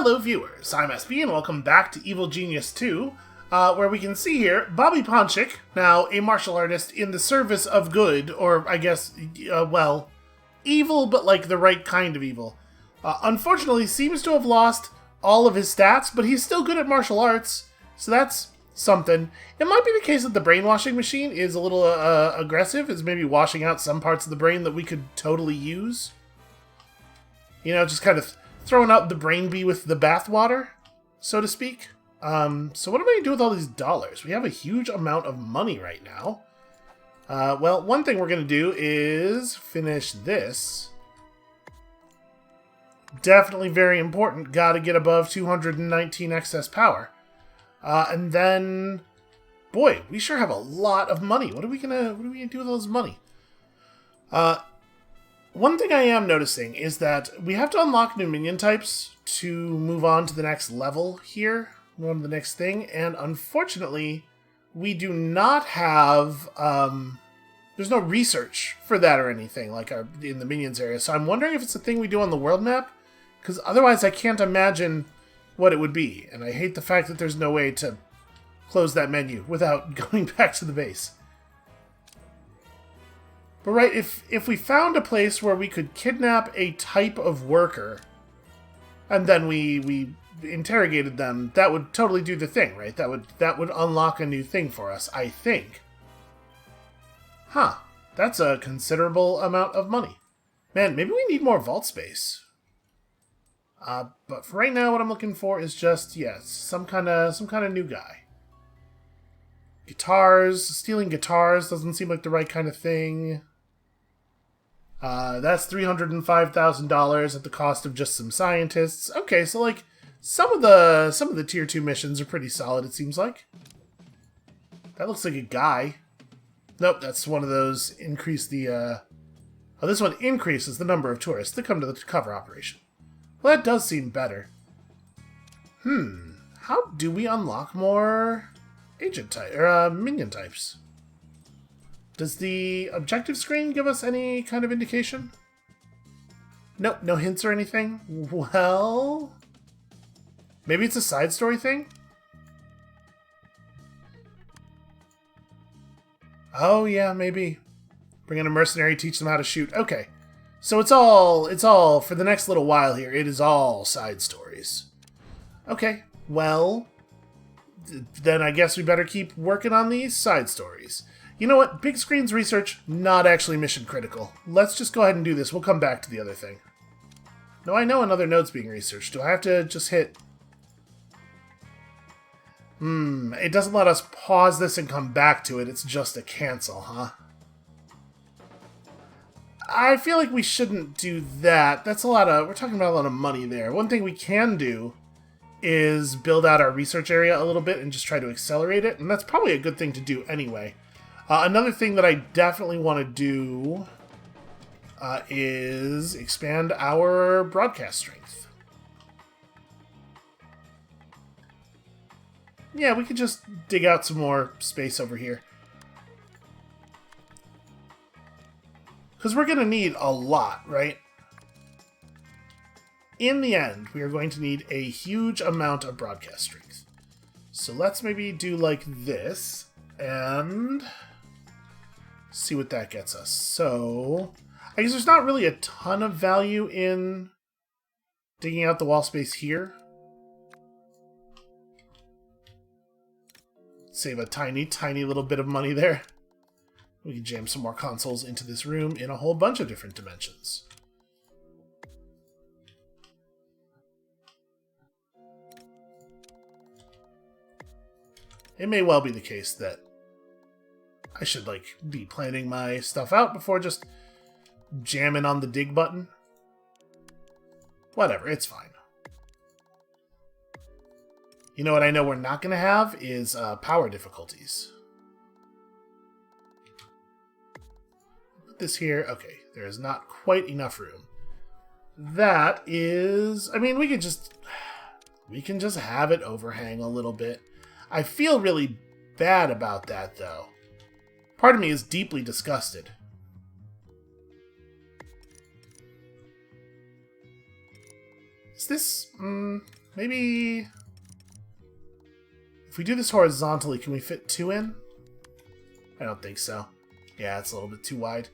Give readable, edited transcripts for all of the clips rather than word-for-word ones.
Hello viewers, I'm SB and welcome back to Evil Genius 2, where we can see here Bobby Ponchik, now a martial artist in the service of good, or I guess, well, evil, but like the right kind of evil. Unfortunately, seems to have lost all of his stats, but he's still good at martial arts, so that's something. It might be the case that the brainwashing machine is a little aggressive, is maybe washing out some parts of the brain that we could totally use. You know, just kind of throwing out the brain bee with the bathwater, so to speak. So what am I going to do with all these dollars? We have a huge amount of money right now. Well, one thing we're going to do is finish this. Definitely very important. Got to get above 219 excess power. And then, boy, we sure have a lot of money. What are we gonna do with all this money? One thing I am noticing is that we have to unlock new minion types to move on to the next level here, move on to the next thing, and unfortunately, we do not have, there's no research for that or anything, like in the minions area, so I'm wondering if it's a thing we do on the world map, because otherwise I can't imagine what it would be, and I hate the fact that there's no way to close that menu without going back to the base. But right, if we found a place where we could kidnap a type of worker, and then we interrogated them, that would totally do the thing, right? That would unlock a new thing for us, I think. Huh. That's a considerable amount of money. Man, maybe we need more vault space. But for right now, what I'm looking for is just, yes, some kind of new guy. Guitars. Stealing guitars doesn't seem like the right kind of thing. That's $305,000 at the cost of just some scientists. Okay, so like some of the tier 2 missions are pretty solid, it seems like. That looks like a guy. Nope, that's one of those increase the oh, this one increases the number of tourists that come to the cover operation. Well, that does seem better. How do we unlock more agent type or minion types? Does the objective screen give us any kind of indication? Nope, no hints or anything? Well, maybe it's a side story thing? Oh yeah, maybe. Bring in a mercenary, teach them how to shoot. Okay. So it's all, for the next little while here, it is all side stories. Okay, well, then I guess we better keep working on these side stories. You know what? Big screen's research, not actually mission critical. Let's just go ahead and do this. We'll come back to the other thing. No, I know another node's being researched. Do I have to just hit... It doesn't let us pause this and come back to it. It's just a cancel, huh? I feel like we shouldn't do that. That's a lot of... We're talking about a lot of money there. One thing we can do is build out our research area a little bit and just try to accelerate it. And that's probably a good thing to do anyway. Another thing that I definitely want to do is expand our broadcast strength. Yeah, we could just dig out some more space over here. Because we're going to need a lot, right? In the end, we are going to need a huge amount of broadcast strength. So let's maybe do like this, and see what that gets us. So, I guess there's not really a ton of value in digging out the wall space here. Save a tiny, tiny little bit of money there. We can jam some more consoles into this room in a whole bunch of different dimensions. It may well be the case that I should, like, be planning my stuff out before just jamming on the dig button. Whatever, it's fine. You know what I know we're not going to have is power difficulties. Put this here. Okay, there is not quite enough room. That is... I mean, we can just have it overhang a little bit. I feel really bad about that, though. Part of me is deeply disgusted. Is this... Maybe... If we do this horizontally, can we fit 2 in? I don't think so. Yeah, it's a little bit too wide.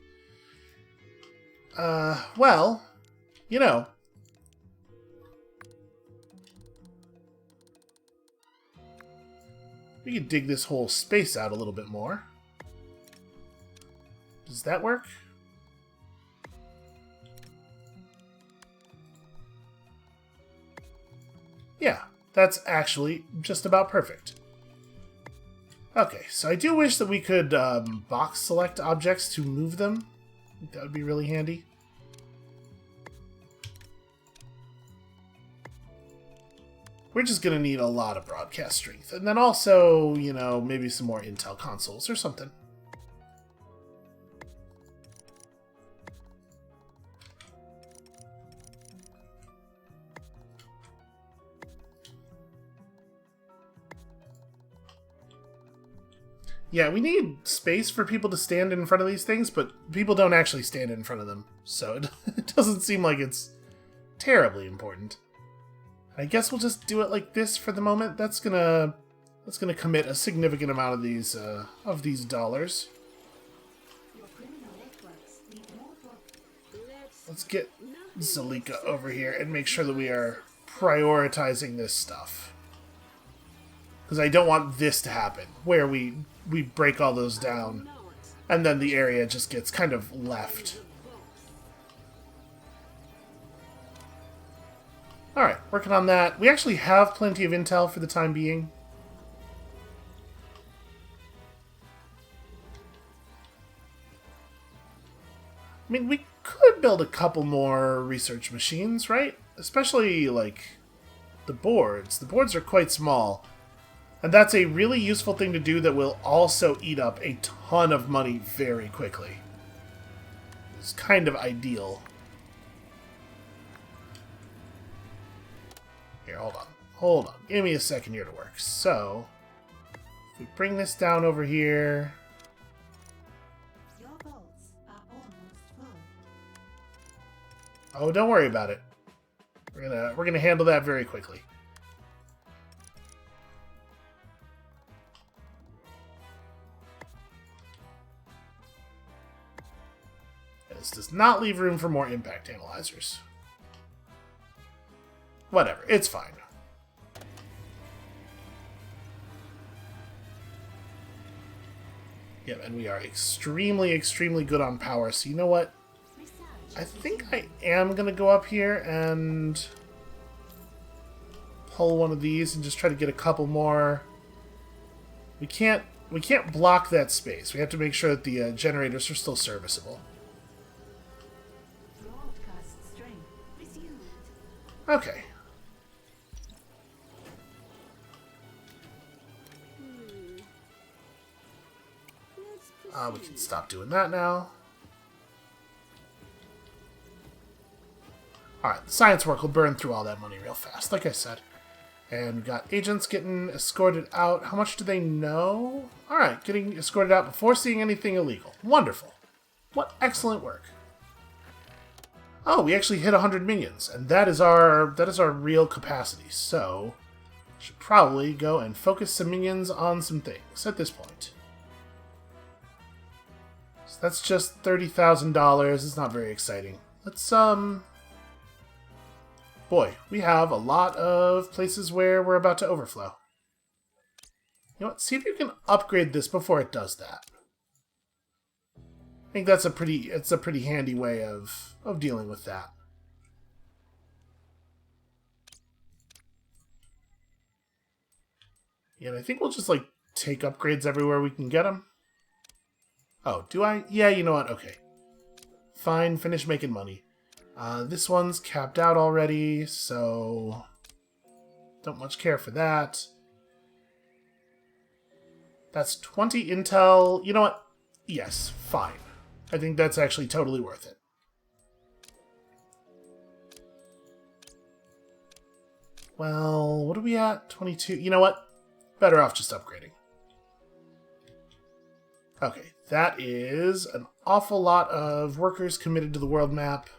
Well, you know. We could dig this whole space out a little bit more. Does that work? Yeah, that's actually just about perfect. Okay, so I do wish that we could box select objects to move them. I think that would be really handy. We're just going to need a lot of broadcast strength. And then also, you know, maybe some more Intel consoles or something. Yeah, we need space for people to stand in front of these things, but people don't actually stand in front of them. So it doesn't seem like it's terribly important. I guess we'll just do it like this for the moment. That's gonna commit a significant amount of these dollars. Let's get Zalika over here and make sure that we are prioritizing this stuff. Because I don't want this to happen, where we break all those down, and then the area just gets kind of left. Alright, working on that. We actually have plenty of intel for the time being. I mean, we could build a couple more research machines, right? Especially, like, the boards. The boards are quite small. And that's a really useful thing to do that will also eat up a ton of money very quickly. It's kind of ideal. Here, hold on. Hold on. Give me a second here to work. So, if we bring this down over here... Your vaults are almost full. Oh, don't worry about it. We're gonna handle that very quickly. This does not leave room for more impact analyzers. Whatever, it's fine. Yep, and we are extremely, extremely good on power, so you know what? I think I am going to go up here and pull one of these and just try to get a couple more. We can't block that space. We have to make sure that the generators are still serviceable. Okay. We can stop doing that now. Alright, the science work will burn through all that money real fast, like I said. And we've got agents getting escorted out. How much do they know? Alright, getting escorted out before seeing anything illegal. Wonderful. What excellent work. Oh, we actually hit 100 minions, and that is our real capacity. So, should probably go and focus some minions on some things at this point. So that's just $30,000. It's not very exciting. Let's boy, we have a lot of places where we're about to overflow. You know what? See if you can upgrade this before it does that. I think that's a pretty handy way of dealing with that. Yeah, and I think we'll just like take upgrades everywhere we can get them. Oh, do I? Yeah, you know what? Okay. Fine, finish making money. This one's capped out already, so don't much care for that. That's 20 intel. You know what? Yes, fine. I think that's actually totally worth it. Well, what are we at? 22. You know what? Better off just upgrading. Okay, that is an awful lot of workers committed to the world map.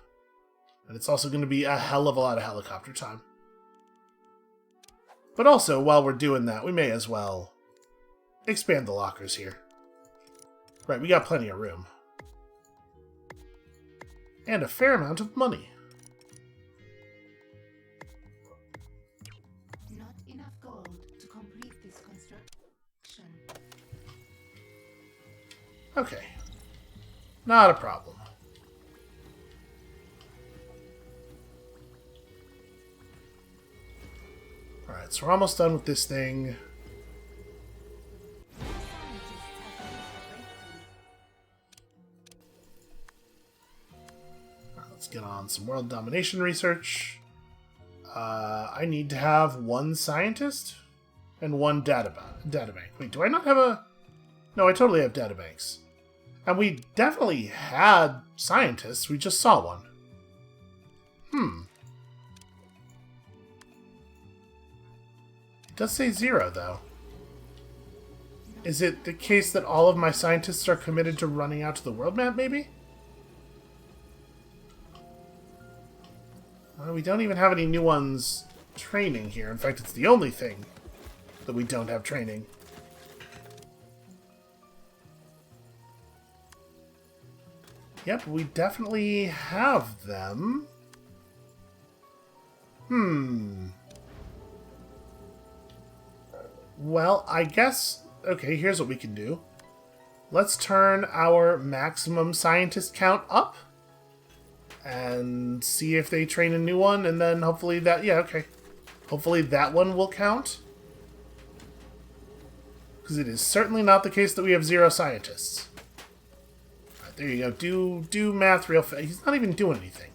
And it's also going to be a hell of a lot of helicopter time. But also, while we're doing that, we may as well expand the lockers here. Right, we got plenty of room. And a fair amount of money. Not enough gold to complete this construction. Okay. Not a problem. Alright, so we're almost done with this thing. Let's get on some world domination research. I need to have one scientist and one databank. Wait, do I not have a... No, I totally have databanks. And we definitely had scientists. We just saw one. It does say 0, though. Is it the case that all of my scientists are committed to running out to the world map, maybe? We don't even have any new ones training here. In fact, it's the only thing that we don't have training. Yep, we definitely have them. Well, I guess... Okay, here's what we can do. Let's turn our maximum scientist count up. And see if they train a new one, and then hopefully that... Yeah, okay. Hopefully that one will count. Because it is certainly not the case that we have 0 scientists. Alright, there you go. Do math real fast. He's not even doing anything.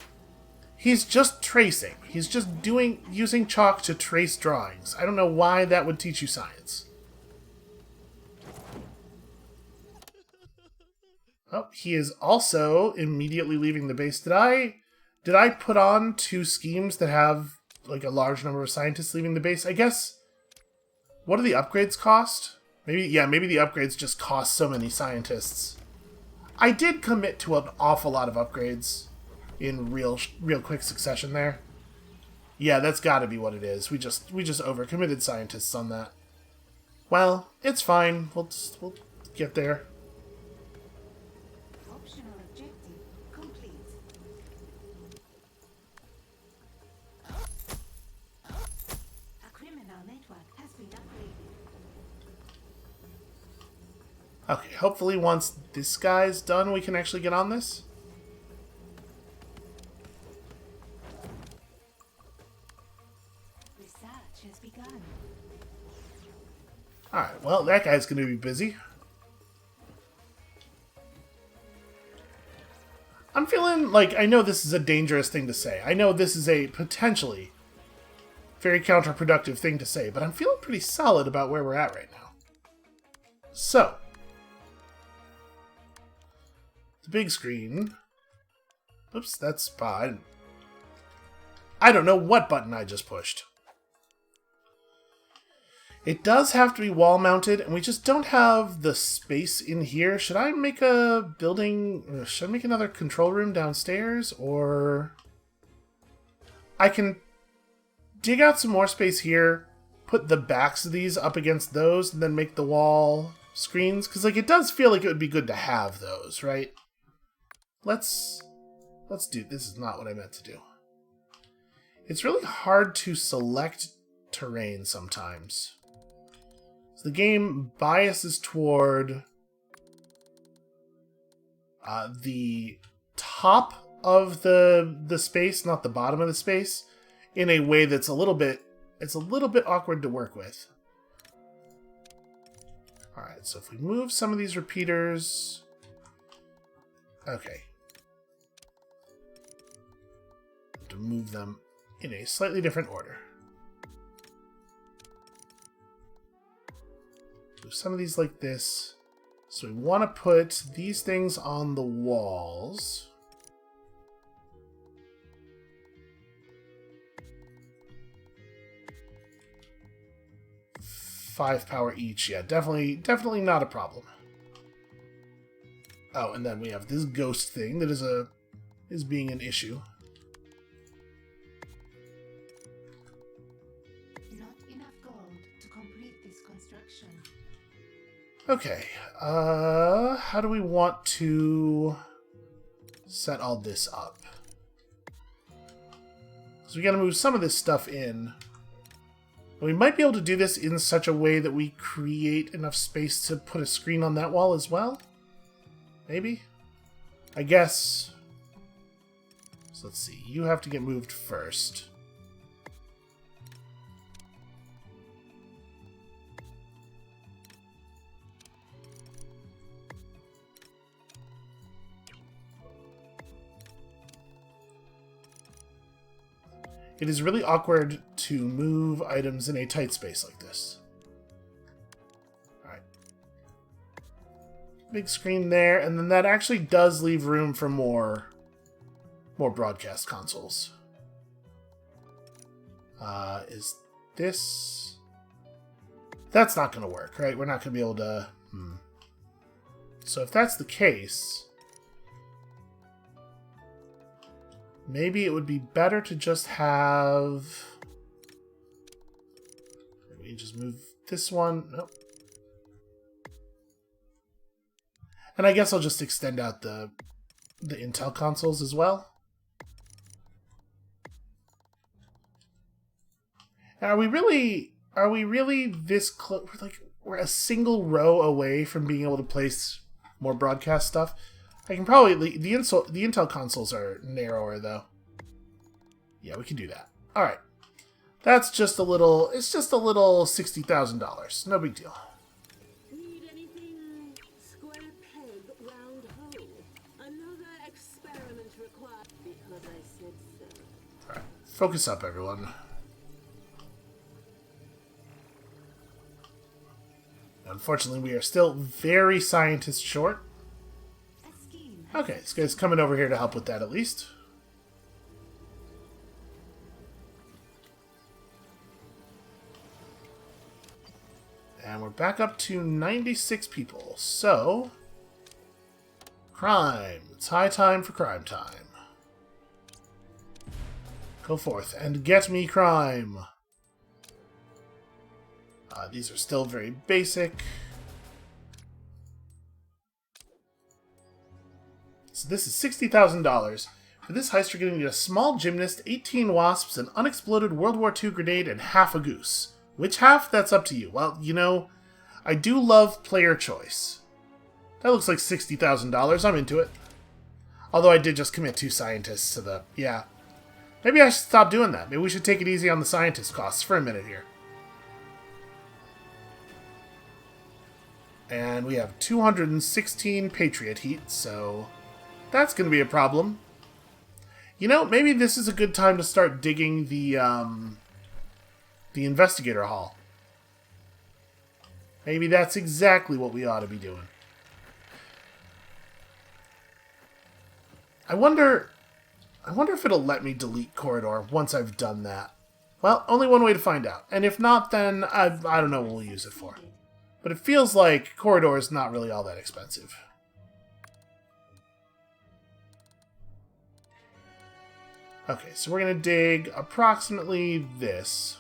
He's just tracing. He's just using chalk to trace drawings. I don't know why that would teach you science. Oh, he is also immediately leaving the base. Did I put on 2 schemes that have like a large number of scientists leaving the base? I guess. What do the upgrades cost? Maybe the upgrades just cost so many scientists. I did commit to an awful lot of upgrades in real quick succession there. Yeah, that's got to be what it is. We just overcommitted scientists on that. Well, it's fine. We'll get there. Optional objective complete. A criminal network has been upgraded. Okay, hopefully once this guy's done, we can actually get on this. Research has begun. Alright, well, that guy's going to be busy. I'm feeling like I know this is a dangerous thing to say. I know this is a potentially very counterproductive thing to say, but I'm feeling pretty solid about where we're at right now. So, the big screen. Oops, that's fine. I don't know what button I just pushed. It does have to be wall mounted, and we just don't have the space in here. Should I make a building? Should I make another control room downstairs? Or I can dig out some more space here, put the backs of these up against those, and then make the wall screens. Because like it does feel like it would be good to have those, right? Let's do... This is not what I meant to do. It's really hard to select terrain sometimes. So the game biases toward the top of the space, not the bottom of the space, in a way that's a little bit awkward to work with. Alright, so if we move some of these repeaters... Okay. To move them in a slightly different order. Move some of these like this. So we want to put these things on the walls. Five power each. Yeah, definitely not a problem. Oh, and then we have this ghost thing that is being an issue. Not enough gold construction. Okay, how do we want to set all this up? So we gotta move some of this stuff in. We might be able to do this in such a way that we create enough space to put a screen on that wall as well? Maybe? I guess... So let's see, you have to get moved first. It is really awkward to move items in a tight space like this. Alright. Big screen there, and then that actually does leave room for more broadcast consoles. Is this... That's not going to work, right? We're not going to be able to... So if that's the case... Maybe it would be better to just have... Maybe just move this one. Nope. And I guess I'll just extend out the Intel consoles as well. And are we really this close? We're a single row away from being able to place more broadcast stuff. I can probably... The Intel consoles are narrower, though. Yeah, we can do that. Alright. That's just a little... It's just a little $60,000. No big deal. Need anything? Square peg, round hole. Another experiment required because I said so. Alright. Focus up, everyone. Unfortunately, we are still very scientist short. Okay, this guy's coming over here to help with that at least. And we're back up to 96 people. So, crime. It's high time for crime time. Go forth and get me crime. These are still very basic. So this is $60,000. For this heist, you're going to need a small gymnast, 18 wasps, an unexploded World War II grenade, and half a goose. Which half? That's up to you. Well, you know, I do love player choice. That looks like $60,000. I'm into it. Although I did just commit 2 scientists to the... Yeah. Maybe I should stop doing that. Maybe we should take it easy on the scientist costs for a minute here. And we have 216 Patriot heat, so... That's going to be a problem. You know, maybe this is a good time to start digging the investigator hall. Maybe that's exactly what we ought to be doing. I wonder if it'll let me delete Corridor once I've done that. Well, only one way to find out. And if not, then I don't know what we'll use it for. But it feels like Corridor is not really all that expensive. Okay, so we're going to dig approximately this.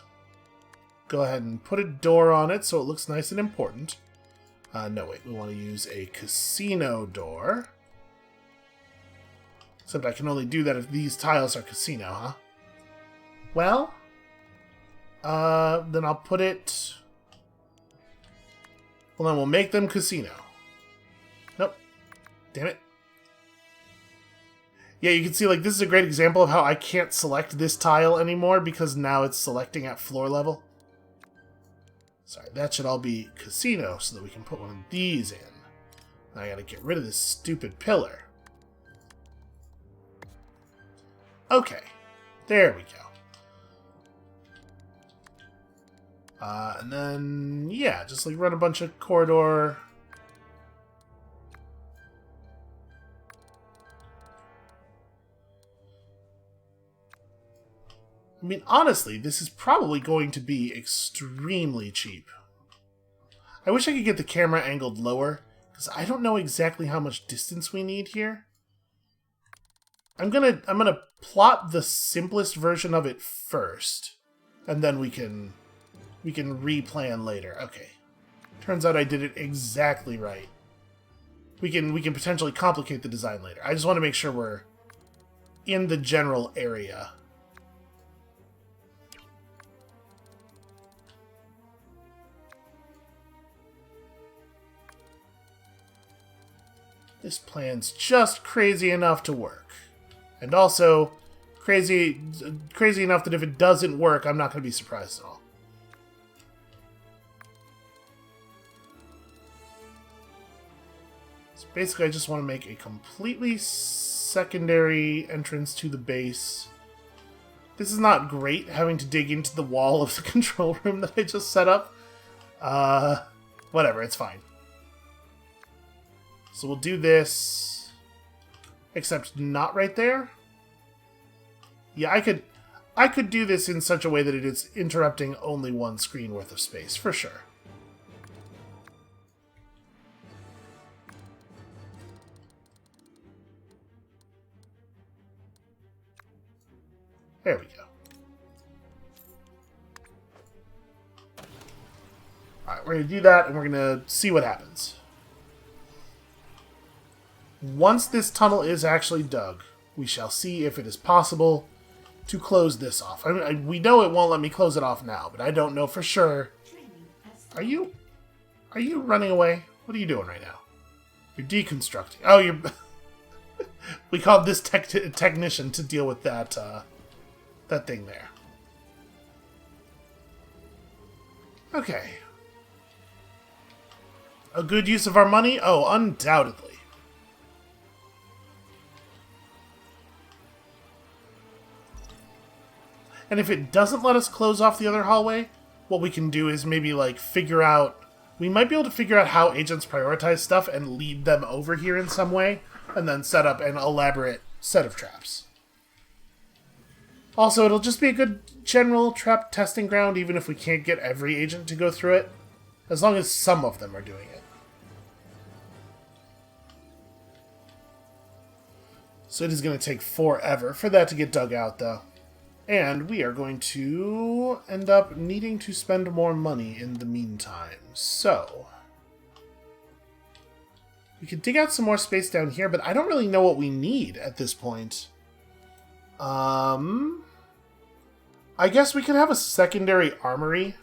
Go ahead and put a door on it so it looks nice and important. No, wait, we want to use a casino door. Except I can only do that if these tiles are casino, huh? Well, then I'll put it... Well, then we'll make them casino. Nope. Damn it. Yeah, you can see, like, this is a great example of how I can't select this tile anymore because now it's selecting at floor level. Sorry, that should all be casino so that we can put one of these in. Now I gotta get rid of this stupid pillar. Okay, there we go. And then, yeah, just like run a bunch of corridor. I mean, honestly, this is probably going to be extremely cheap. I wish I could get the camera angled lower, because I don't know exactly how much distance we need here. I'm gonna plot the simplest version of it first, and then we can replan later. Okay, Turns out I did it exactly right. We can potentially complicate the design later. I just want to make sure we're in the general area. This plan's just crazy enough to work. And also crazy enough that if it doesn't work, I'm not going to be surprised at all. So basically, I just want to make a completely secondary entrance to the base. This is not great, having to dig into the wall of the control room that I just set up. Whatever, it's fine. So we'll do this, except not right there. Yeah, I could do this in such a way that it is interrupting only one screen worth of space, for sure. There we go. Alright, we're going to do that, and we're going to see what happens. Once this tunnel is actually dug, we shall see if it is possible to close this off. I mean, we know it won't let me close it off now, but I don't know for sure. Are you running away? What are you doing right now? You're deconstructing. Oh, you're... We called this technician to deal with that, that thing there. Okay. A good use of our money? Oh, undoubtedly. And if it doesn't let us close off the other hallway, what we can do is maybe, like, figure out... We might be able to figure out how agents prioritize stuff and lead them over here in some way, and then set up an elaborate set of traps. Also, it'll just be a good general trap testing ground, even if we can't get every agent to go through it, as long as some of them are doing it. So it is going to take forever for that to get dug out, though. And we are going to end up needing to spend more money in the meantime. So we could dig out some more space down here, but I don't really know what we need at this point. I guess we could have a secondary armory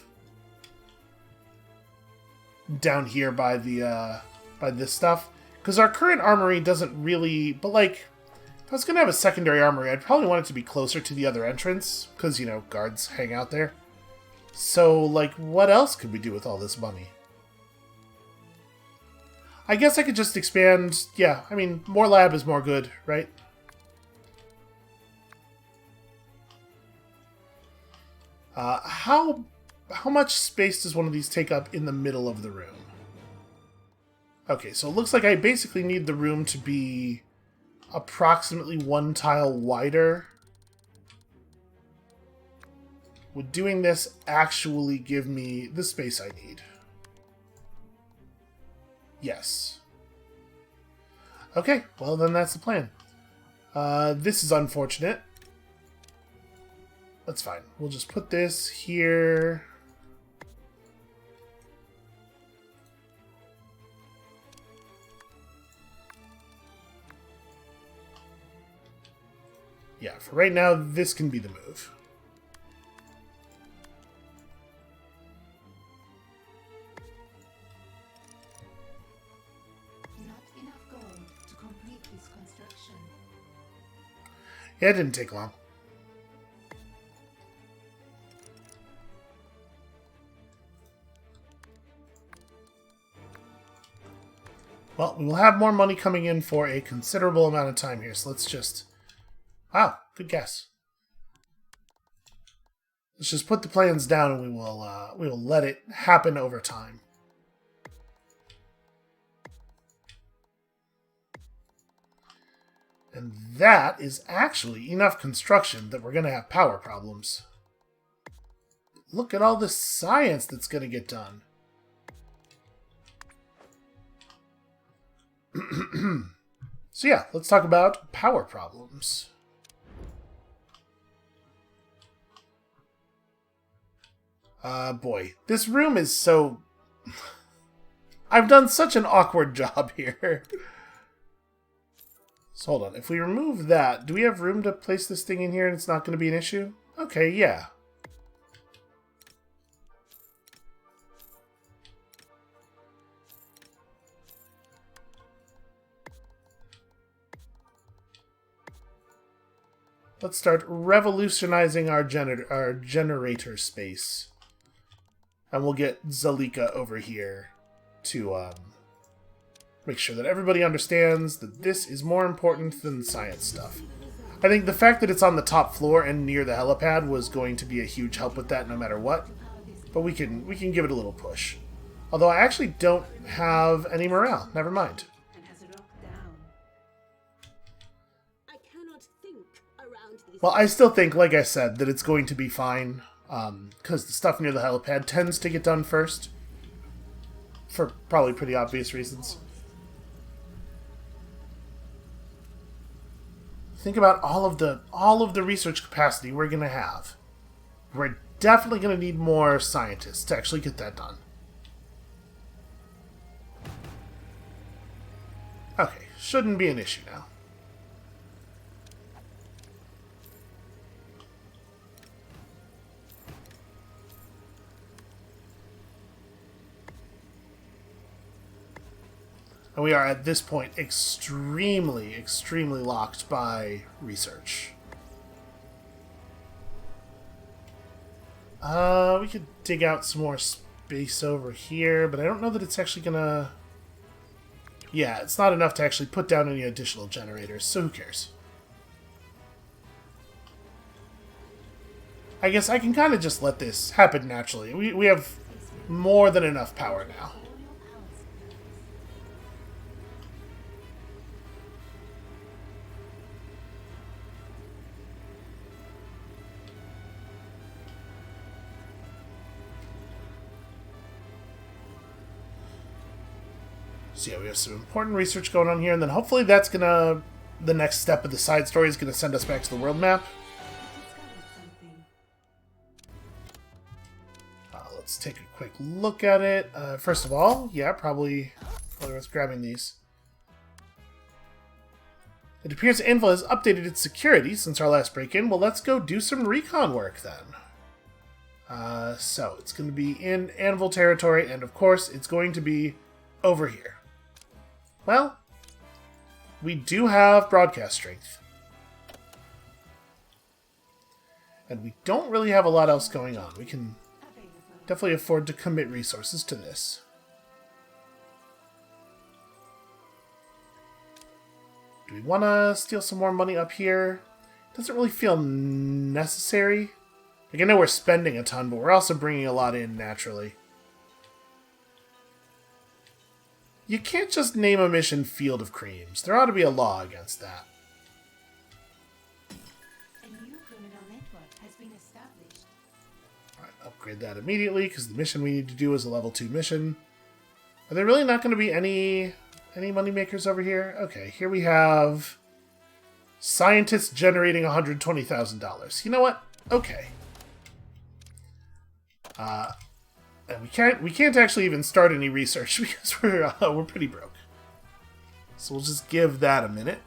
down here by the by this stuff, because our current armory doesn't really. But like, if I was gonna have a secondary armory, I'd probably want it to be closer to the other entrance, because, you know, guards hang out there. So, like, what else could we do with all this money? I guess I could just expand. Yeah, I mean, more lab is more good, right? How much space does one of these take up in the middle of the room? Okay, so it looks like I basically need the room to be approximately one tile wider. Would doing this actually give me the space I need? Yes. Okay, well then that's the plan. This is unfortunate. That's fine. We'll just put this here. Yeah, for right now, this can be the move. Not enough gold to complete this construction. Yeah, it didn't take long. Well, we will have more money coming in for a considerable amount of time here, so let's just... Wow, good guess. Let's just put the plans down and we will let it happen over time. And that is actually enough construction that we're going to have power problems. Look at all the science that's going to get done. So yeah, let's talk about power problems. Boy, this room is so... I've done such an awkward job here. So hold on. If we remove that, do we have room to place this thing in here and it's not going to be an issue? Okay, yeah. Let's start revolutionizing our generator space. And we'll get Zalika over here to make sure that everybody understands that this is more important than the science stuff. I think the fact that it's on the top floor and near the helipad was going to be a huge help with that no matter what. But we can give it a little push. Although I actually don't have any morale. Never mind. Well, I still think, like I said, that it's going to be fine. Because the stuff near the helipad tends to get done first. For probably pretty obvious reasons. Think about all of the research capacity we're going to have. We're definitely going to need more scientists to actually get that done. Okay, shouldn't be an issue now. And we are, at this point, extremely, extremely locked by research. We could dig out some more space over here, but I don't know that it's actually gonna... Yeah, it's not enough to actually put down any additional generators, so who cares? I guess I can kind of just let this happen naturally. We have more than enough power now. So yeah, we have some important research going on here, and then hopefully that's gonna... The next step of the side story is gonna send us back to the world map. Let's take a quick look at it. First of all, yeah, probably worth grabbing these. It appears Anvil has updated its security since our last break-in. Well, let's go do some recon work then. So it's going to be in Anvil territory, and of course, it's going to be over here. Well, we do have broadcast strength. And we don't really have a lot else going on. We can definitely afford to commit resources to this. Do we want to steal some more money up here? Doesn't really feel necessary. Like, I know we're spending a ton, but we're also bringing a lot in naturally. You can't just name a mission Field of Creams. There ought to be a law against that. A new criminal network has been established. Alright, upgrade that immediately, because the mission we need to do is a level 2 mission. Are there really not going to be any moneymakers over here? Okay, here we have scientists generating $120,000. You know what? Okay. And we can't actually even start any research because we're pretty broke. So we'll just give that a minute.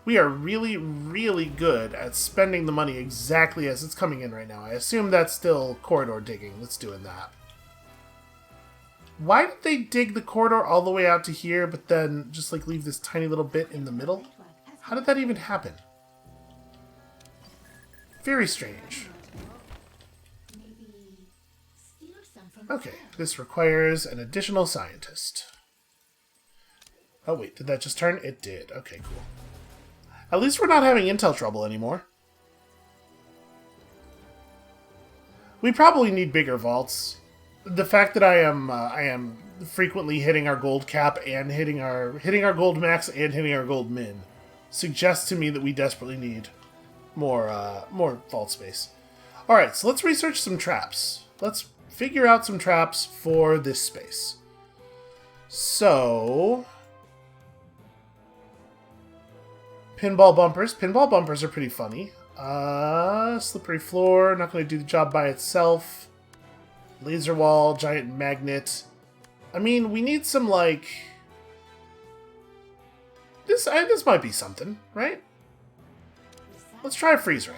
We are really, really good at spending the money exactly as it's coming in right now. I assume that's still corridor digging that's doing that. Why did they dig the corridor all the way out to here, but then just like leave this tiny little bit in the middle? How did that even happen? Very strange. Okay, this requires an additional scientist. Oh wait, did that just turn? It did. Okay, cool. At least we're not having intel trouble anymore. We probably need bigger vaults. The fact that I am frequently hitting our gold cap and hitting our gold max and hitting our gold min suggests to me that we desperately need more vault space. All right, so let's research some traps. Let's figure out some traps for this space. So, pinball bumpers. Pinball bumpers are pretty funny. Slippery floor, not going to do the job by itself. Laser wall, giant magnet. I mean, we need some, like... This might be something, right? Let's try a freeze ray.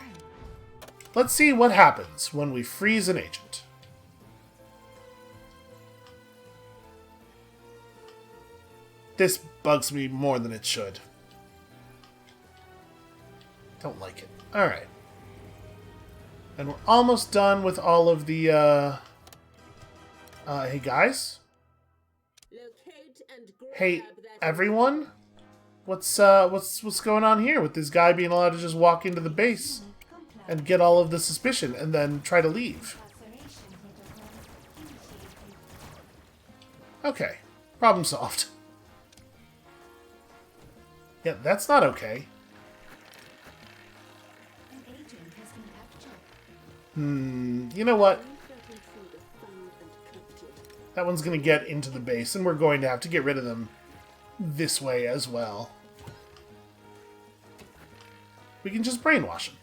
Let's see what happens when we freeze an agent. This bugs me more than it should. Don't like it. Alright. And we're almost done with all of the, hey guys? Locate and grab Hey, that everyone? What's going on here with this guy being allowed to just walk into the base and get all of the suspicion and then try to leave? Okay. Problem solved. Yeah, that's not okay. You know what? That one's going to get into the base, and we're going to have to get rid of them this way as well. We can just brainwash them.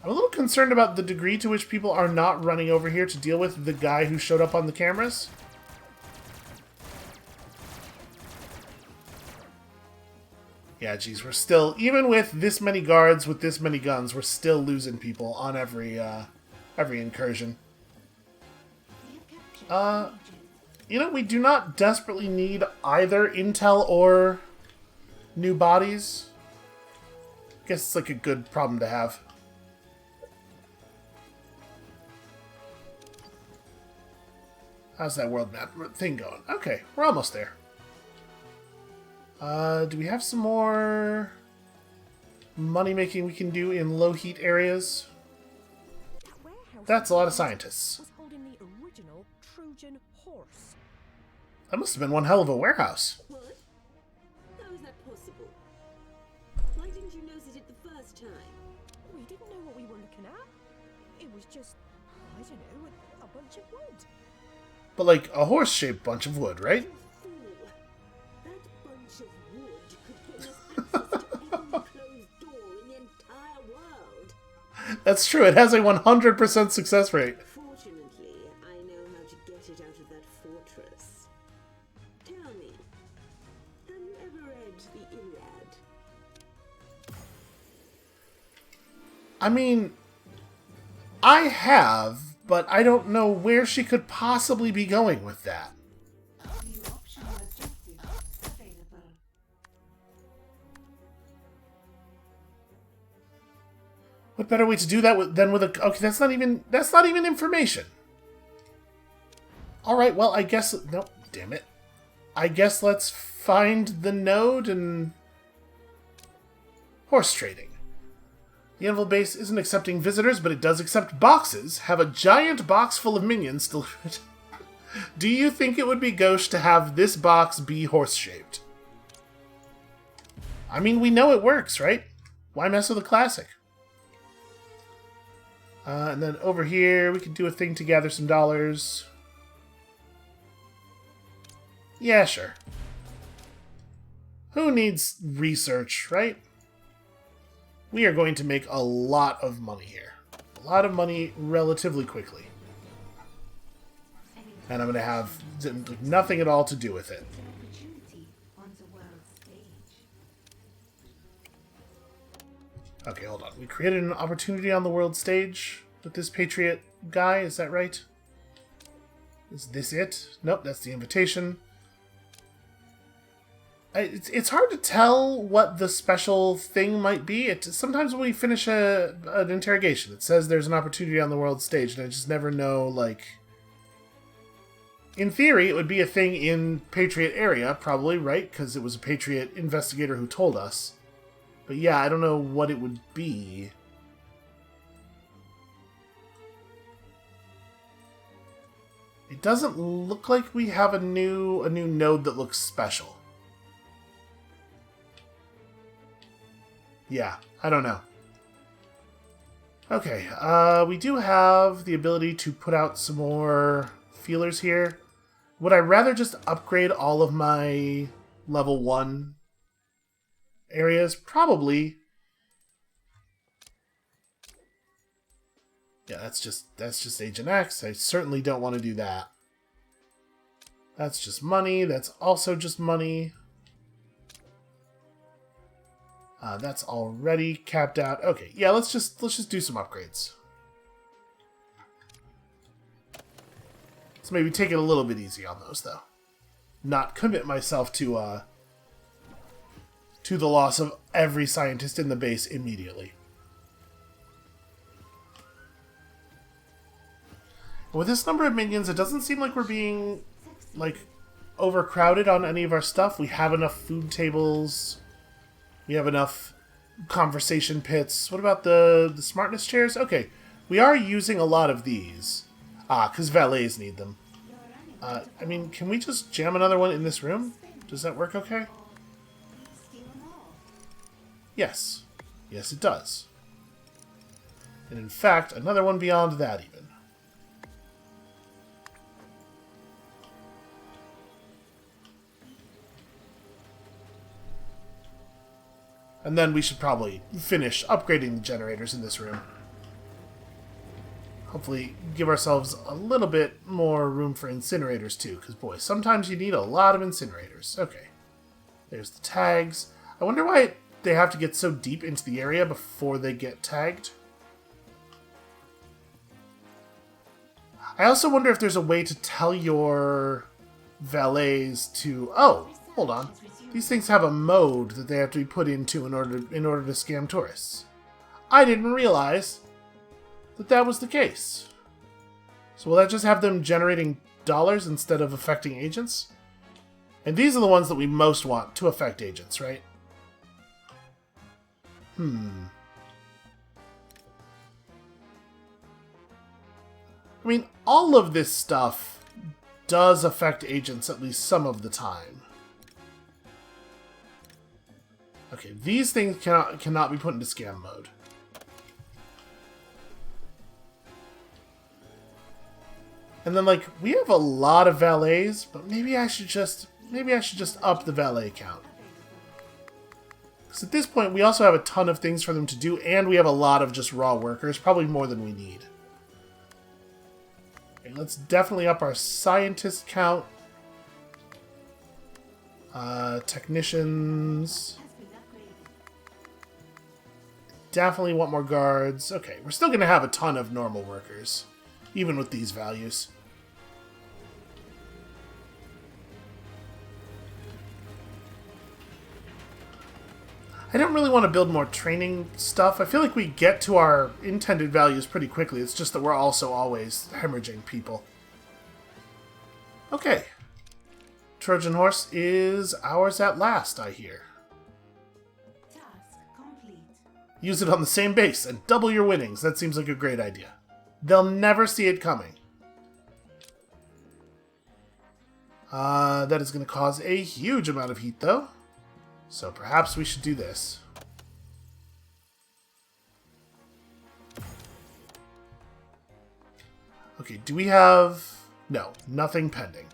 I'm a little concerned about the degree to which people are not running over here to deal with the guy who showed up on the cameras. Yeah, geez, we're still, even with this many guards, with this many guns, we're still losing people on every incursion. You know, we do not desperately need either intel or new bodies. Guess it's like a good problem to have. How's that world map thing going? Okay, we're almost there. Do we have some more money making we can do in low heat areas? That's a lot of scientists. Was holding the original Trojan horse. That must have been one hell of a warehouse. What? How is that possible? Why didn't you notice it the first time? We didn't know what we were looking at. It was just, I don't know, a bunch of wood. But like a horse-shaped bunch of wood, right? You fool. That bunch of wood could give us access to every closed door in the entire world. That's true, it has a 100% success rate. Fortunately, I know how to get it out of that fortress. Tell me, have you ever read the Iliad? I mean, I have, but I don't know where she could possibly be going with that. New optional objectives available. What better way to do that than with a... Okay, that's not even information. Alright, well, I guess... Nope, damn it. I guess let's find the node and... Horse trading. The Anvil base isn't accepting visitors, but it does accept boxes. Have a giant box full of minions delivered. Do you think it would be gauche to have this box be horse-shaped? I mean, we know it works, right? Why mess with a classic? And then over here, we can do a thing to gather some dollars. Yeah, sure. Who needs research, right? We are going to make a lot of money here. A lot of money relatively quickly. And I'm going to have nothing at all to do with it. Opportunity on the world stage. Okay, hold on. We created an opportunity on the world stage with this Patriot guy, is that right? Is this it? Nope, that's the invitation. It's hard to tell what the special thing might be. Sometimes when we finish an interrogation, it says there's an opportunity on the world stage, and I just never know, like... In theory, it would be a thing in Patriot area, probably, right? Because it was a Patriot investigator who told us. But yeah, I don't know what it would be. It doesn't look like we have a new node that looks special. Yeah, I don't know. Okay, we do have the ability to put out some more feelers here. Would I rather just upgrade all of my level 1 areas? Probably. Yeah, that's just Agent X. I certainly don't want to do that. That's just money. That's also just money. That's already capped out. Okay, yeah, let's just do some upgrades. So maybe take it a little bit easy on those, though. Not commit myself to the loss of every scientist in the base immediately. With this number of minions, it doesn't seem like we're being, like, overcrowded on any of our stuff. We have enough food tables. We have enough conversation pits. What about the smartness chairs? Okay, we are using a lot of these. Because valets need them. I mean, can we just jam another one in this room? Does that work okay? Yes. Yes, it does. And in fact, another one beyond that even. And then we should probably finish upgrading the generators in this room. Hopefully give ourselves a little bit more room for incinerators too, because boy, sometimes you need a lot of incinerators. Okay. There's the tags. I wonder why they have to get so deep into the area before they get tagged. I also wonder if there's a way to tell your valets to... Oh, hold on. These things have a mode that they have to be put into in order to scam tourists. I didn't realize that was the case. So will that just have them generating dollars instead of affecting agents? And these are the ones that we most want to affect agents, right? I mean, all of this stuff does affect agents at least some of the time. Okay, these things cannot be put into scam mode. And then, like, we have a lot of valets, but maybe I should just up the valet count. Because at this point, we also have a ton of things for them to do, and we have a lot of just raw workers, probably more than we need. Okay, let's definitely up our scientist count. Technicians. Definitely want more guards. Okay, we're still going to have a ton of normal workers, even with these values. I don't really want to build more training stuff. I feel like we get to our intended values pretty quickly. It's just that we're also always hemorrhaging people. Okay. Trojan Horse is ours at last, I hear. Task complete. Use it on the same base and double your winnings. That seems like a great idea. They'll never see it coming. That is going to cause a huge amount of heat, though. So perhaps we should do this. Okay, do we have... No, nothing pending.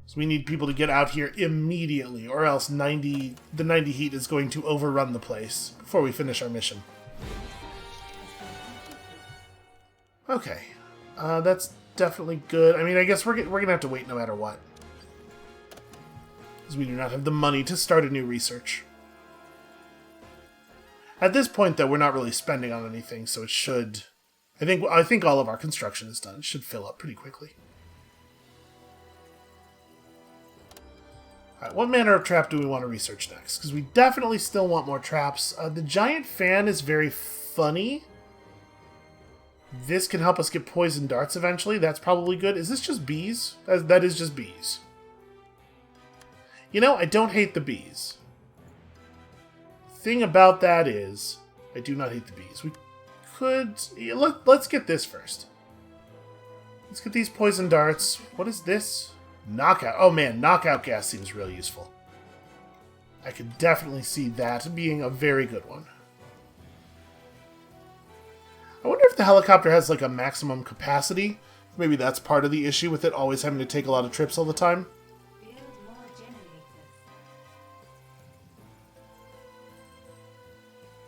So we need people to get out here immediately, or else the 90 heat is going to overrun the place before we finish our mission. Okay, that's definitely good. I mean, I guess we're going to have to wait no matter what. Because we do not have the money to start a new research. At this point, though, we're not really spending on anything, so it should... I think all of our construction is done. It should fill up pretty quickly. Alright, what manner of trap do we want to research next? Because we definitely still want more traps. The giant fan is very funny. This can help us get poison darts eventually. That's probably good. Is this just bees? That is just bees. You know, I don't hate the bees. Thing about that is, I do not hate the bees. We could... Let's get this first. Let's get these poison darts. What is this? Knockout. Oh man, knockout gas seems real useful. I could definitely see that being a very good one. I wonder if the helicopter has like a maximum capacity. Maybe that's part of the issue with it always having to take a lot of trips all the time. Build more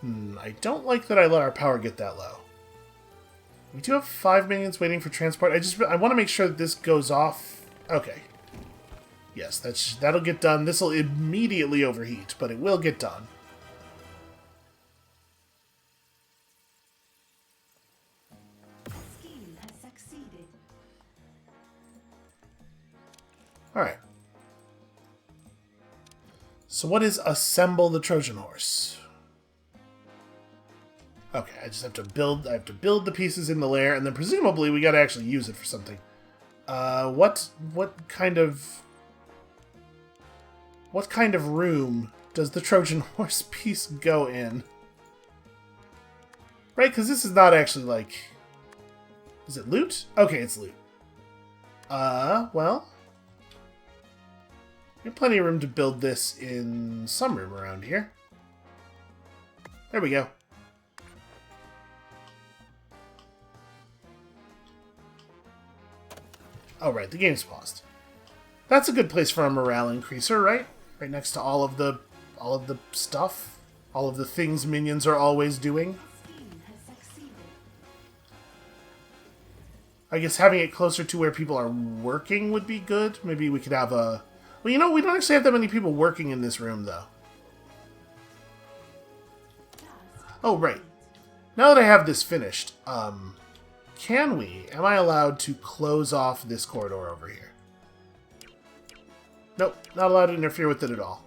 generators. I don't like that I let our power get that low. We do have 5 minions waiting for transport. I want to make sure that this goes off. Okay. Yes, that'll get done. This will immediately overheat, but it will get done. Scheme has succeeded. Alright. So what is assemble the Trojan horse? Okay, I just have to build the pieces in the lair, and then presumably we gotta actually use it for something. What kind of room does the Trojan horse piece go in? Right, because this is not actually like... Is it loot? Okay, it's loot. Well... We have plenty of room to build this in some room around here. There we go. Oh, right, the game's paused. That's a good place for a morale increaser, right? Right next to all of the stuff. All of the things minions are always doing. Scheme has succeeded. I guess having it closer to where people are working would be good. Maybe we could have a... Well, you know, we don't actually have that many people working in this room, though. Oh, right. Now that I have this finished, am I allowed to close off this corridor over here? Nope, not allowed to interfere with it at all.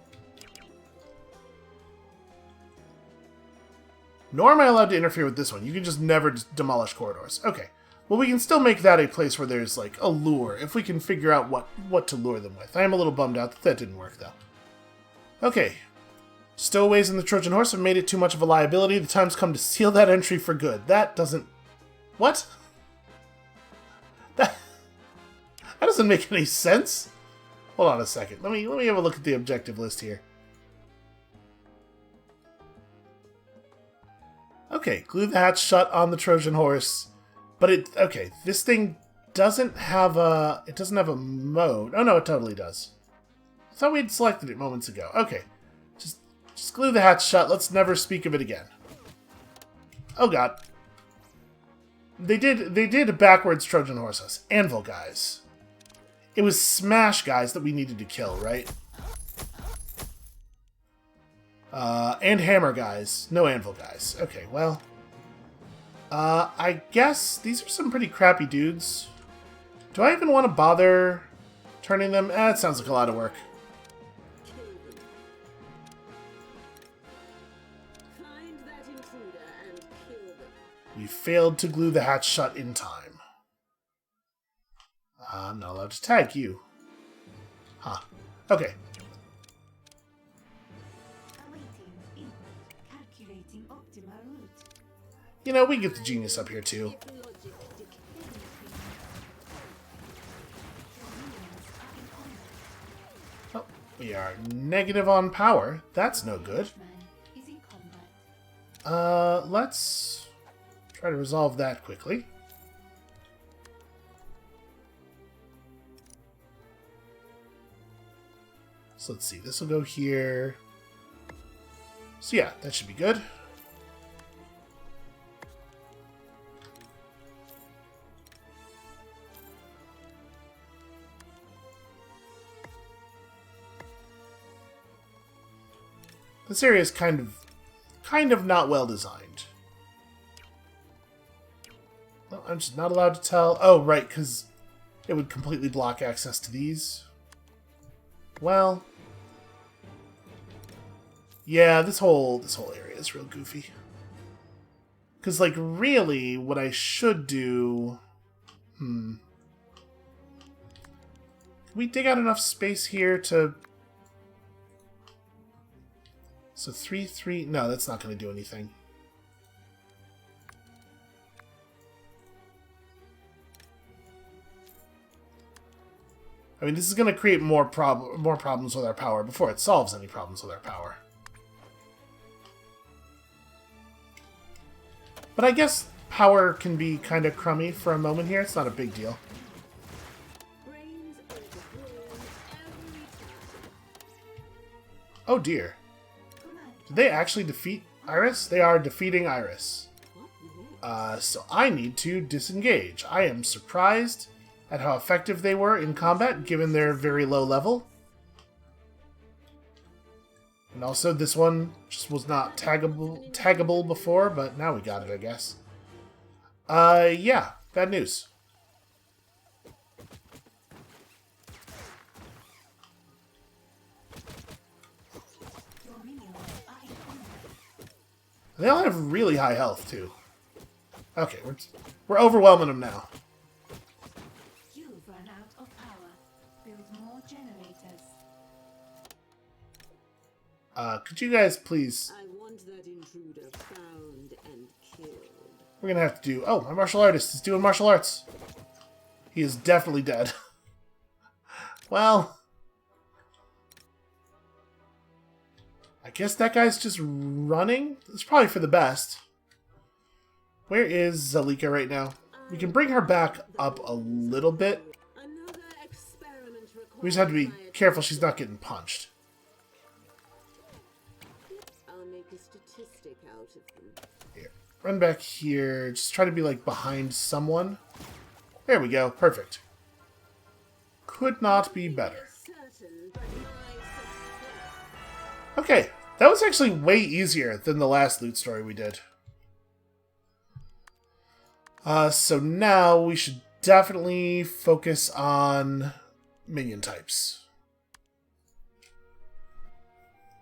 Nor am I allowed to interfere with this one. You can just never demolish corridors. Okay. Well, we can still make that a place where there's, like, a lure, if we can figure out what to lure them with. I am a little bummed out that that didn't work, though. Okay. Stowaways in the Trojan Horse have made it too much of a liability. The time's come to seal that entry for good. That doesn't... What? That doesn't make any sense. Hold on a second. Let me have a look at the objective list here. Okay, glue the hatch shut on the Trojan Horse. But okay, this thing doesn't have a mode. Oh no, it totally does. I thought we had selected it moments ago. Okay. Just glue the hatch shut. Let's never speak of it again. Oh god. They did backwards Trojan Horse us. Anvil guys. It was Smash guys that we needed to kill, right? And Hammer guys. No Anvil guys. Okay, well... I guess these are some pretty crappy dudes. Do I even want to bother turning them? It sounds like a lot of work. Find that intruder and kill them. We failed to glue the hatch shut in time. I'm not allowed to tag you. Huh. Okay. Awaiting input. Calculating optimal route. You know, we can get the genius up here too. If logic dictates. Oh, we are negative on power. That's no good. Man is in combat. Let's try to resolve that quickly. So let's see, this will go here. So yeah, that should be good. This area is kind of not well designed. Well, I'm just not allowed to tell. Oh, right, because it would completely block access to these. Well, yeah, this whole area is real goofy. Because, like, really, what I should do... Can we dig out enough space here to... So 3-3... No, that's not going to do anything. I mean, this is going to create more problems with our power before it solves any problems with our power. But I guess power can be kind of crummy for a moment here. It's not a big deal. Brains overflowing every time. Oh dear. Command. Did they actually defeat Iris? They are defeating Iris. So I need to disengage. I am surprised at how effective they were in combat, given their very low level. And also, this one just was not taggable before, but now we got it, I guess. Yeah, bad news. They all have really high health, too. Okay, we're overwhelming them now. You've run out of power. Build more generators. Could you guys please... I want that intruder found and killed. We're gonna have to do... Oh, my martial artist is doing martial arts. He is definitely dead. Well... I guess that guy's just running? It's probably for the best. Where is Zalika right now? We can bring her back up a little bit. Another experiment We just have to be careful she's not getting punched. I'll make a statistic out of them. Here. Run back here. Just try to be like behind someone. There we go. Perfect. Could not be better. Certain, but my success. Okay. That was actually way easier than the last loot story we did. So now we should definitely focus on minion types.